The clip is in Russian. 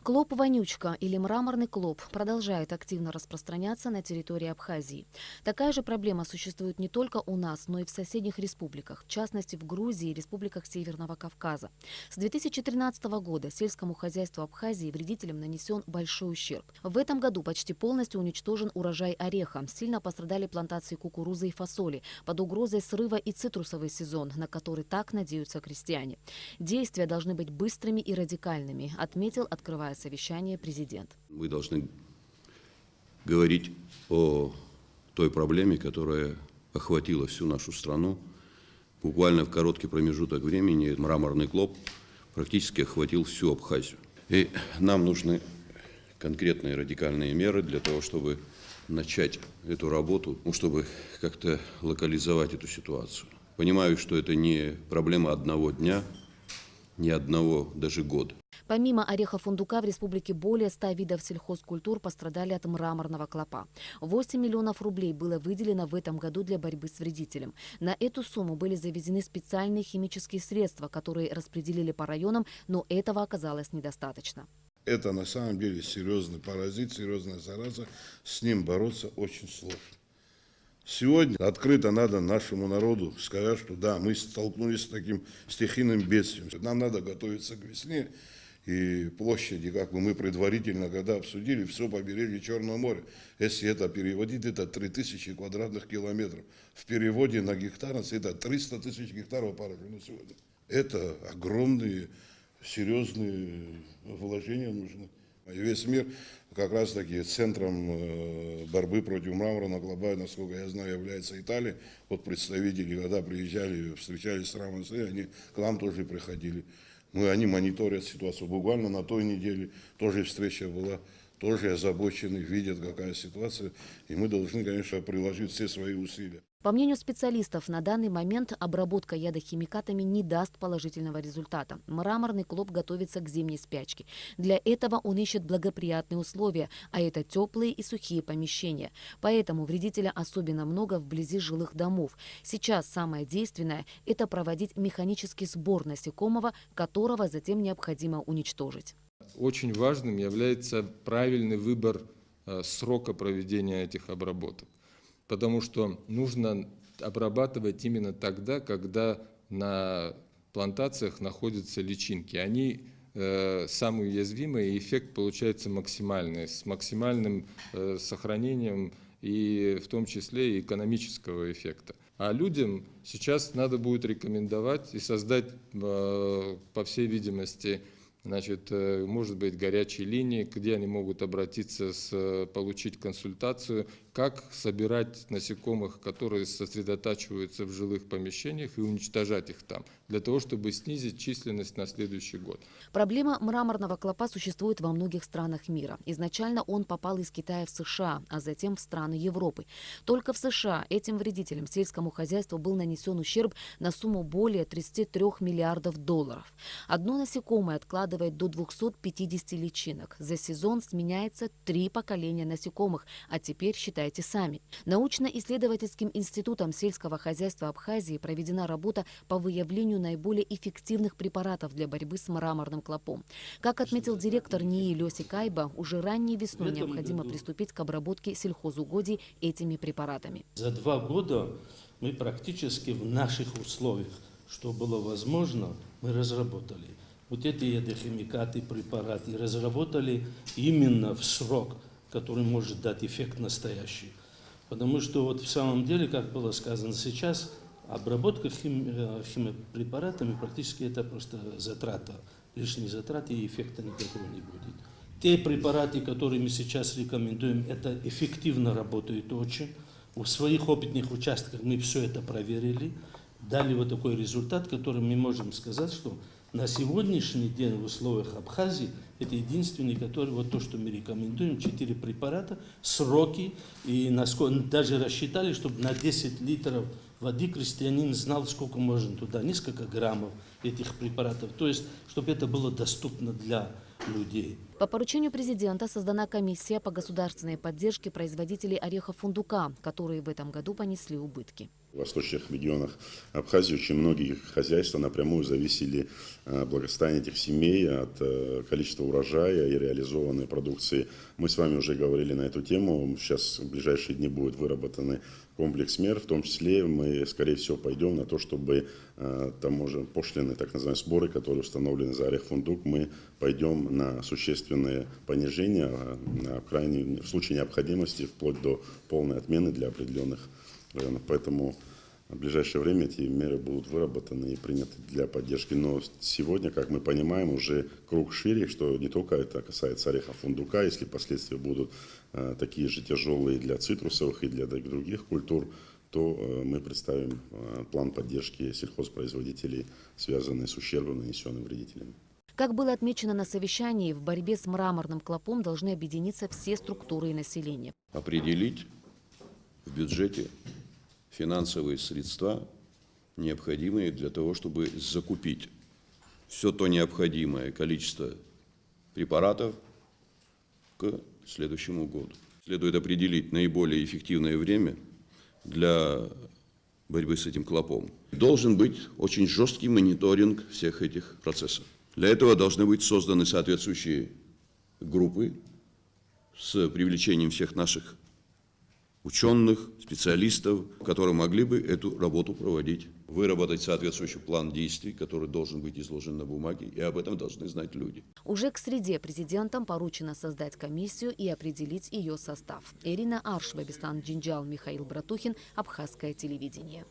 Клоп-вонючка или мраморный клоп продолжает активно распространяться на территории Абхазии. Такая же проблема существует не только у нас, но и в соседних республиках, в частности в Грузии и республиках Северного Кавказа. С 2013 года сельскому хозяйству Абхазии вредителям нанесен большой ущерб. В этом году почти полностью уничтожен урожай ореха, сильно пострадали плантации кукурузы и фасоли, под угрозой срыва и цитрусовый сезон, на который так надеются крестьяне. Действия должны быть быстрыми и радикальными, отметил, открывая совещание президент. Мы должны говорить о той проблеме, которая охватила всю нашу страну. Буквально в короткий промежуток времени мраморный клоп практически охватил всю Абхазию. И нам нужны конкретные радикальные меры для того, чтобы начать эту работу, чтобы как-то локализовать эту ситуацию. Понимаю, что это не проблема одного дня, ни одного даже года. Помимо ореха-фундука в республике более 100 видов сельхозкультур пострадали от мраморного клопа. 8 миллионов рублей было выделено в этом году для борьбы с вредителем. На эту сумму были завезены специальные химические средства, которые распределили по районам, но этого оказалось недостаточно. Это на самом деле серьезный паразит, серьезная зараза. С ним бороться очень сложно. Сегодня открыто надо нашему народу сказать, что да, мы столкнулись с таким стихийным бедствием. Нам надо готовиться к весне. И площади, как бы мы предварительно, когда обсудили, все побережье Черного моря. Если это переводить, это 3000 квадратных километров. В переводе на гектар это 300 тысяч гектаров поражено сегодня. Это огромные, серьезные вложения нужны. И весь мир как раз таки центром борьбы против мраморного клопа, насколько я знаю, является Италия. Вот представители, когда приезжали, встречались с Рамосой, они к нам тоже приходили. Они мониторят ситуацию. Буквально на той неделе тоже встреча была, тоже озабочены, видят, какая ситуация. И мы должны, конечно, приложить все свои усилия. По мнению специалистов, на данный момент обработка ядохимикатами не даст положительного результата. Мраморный клоп готовится к зимней спячке. Для этого он ищет благоприятные условия, а это теплые и сухие помещения. Поэтому вредителя особенно много вблизи жилых домов. Сейчас самое действенное – это проводить механический сбор насекомого, которого затем необходимо уничтожить. Очень важным является правильный выбор срока проведения этих обработок. Потому что нужно обрабатывать именно тогда, когда на плантациях находятся личинки. Они самые уязвимые, и эффект получается максимальный, с максимальным сохранением и в том числе и экономического эффекта. А людям сейчас надо будет рекомендовать и создать, по всей видимости, может быть, горячие линии, где они могут обратиться, получить консультацию, как собирать насекомых, которые сосредотачиваются в жилых помещениях, и уничтожать их там, для того, чтобы снизить численность на следующий год. Проблема мраморного клопа существует во многих странах мира. Изначально он попал из Китая в США, а затем в страны Европы. Только в США этим вредителям сельскому хозяйству был нанесен ущерб на сумму более 33 миллиардов долларов. Одно насекомое откладывает до 250 личинок. За сезон сменяется 3 поколения насекомых, а теперь считайте сами. Научно-исследовательским институтом сельского хозяйства Абхазии проведена работа по выявлению наиболее эффективных препаратов для борьбы с мраморным клопом. Как отметил директор НИИ Лёси Кайба, уже ранней весной необходимо приступить к обработке сельхозугодий этими препаратами. За 2 года мы практически в наших условиях, что было возможно, мы разработали. Вот эти ядохимикаты, препараты разработали именно в срок, который может дать эффект настоящий. Потому что вот в самом деле, как было сказано сейчас, обработка химпрепаратами практически это просто затрата, лишние затраты, и эффекта никакого не будет. Те препараты, которые мы сейчас рекомендуем, это эффективно работают очень. В своих опытных участках мы все это проверили, дали вот такой результат, который мы можем сказать, что на сегодняшний день в условиях Абхазии это единственный, который, вот то, что мы рекомендуем, 4 препарата, сроки, и даже рассчитали, чтобы на 10 литров воды крестьянин знал, сколько можно туда, несколько граммов этих препаратов, то есть, чтобы это было доступно для людей. По поручению президента создана комиссия по государственной поддержке производителей орехов фундука, которые в этом году понесли убытки. В восточных регионах Абхазии очень многие хозяйства напрямую зависели благосостояние этих семей от количества урожая и реализованной продукции. Мы с вами уже говорили на эту тему. Сейчас в ближайшие дни будет выработан комплекс мер, в том числе мы, скорее всего, пойдем на то, чтобы пошлины, так называемые сборы, которые установлены за орех фундук, мы пойдем на существенное понижение, в случае необходимости, вплоть до полной отмены для определенных районов. Поэтому в ближайшее время эти меры будут выработаны и приняты для поддержки. Но сегодня, как мы понимаем, уже круг шире, что не только это касается орехов фундука, если последствия будут такие же тяжелые для цитрусовых и для других культур, то мы представим план поддержки сельхозпроизводителей, связанный с ущербом, нанесенным вредителями. Как было отмечено на совещании, в борьбе с мраморным клопом должны объединиться все структуры и населения. Определить в бюджете финансовые средства, необходимые для того, чтобы закупить все то необходимое количество препаратов к следующему году. Следует определить наиболее эффективное время для борьбы с этим клопом. Должен быть очень жесткий мониторинг всех этих процессов. Для этого должны быть созданы соответствующие группы с привлечением всех наших ученых, специалистов, которые могли бы эту работу проводить. Выработать соответствующий план действий, который должен быть изложен на бумаге, и об этом должны знать люди. Уже к среде президентом поручено создать комиссию и определить ее состав. Ирина Аршева, Беслан Джинджал, Михаил Братухин, Абхазское телевидение.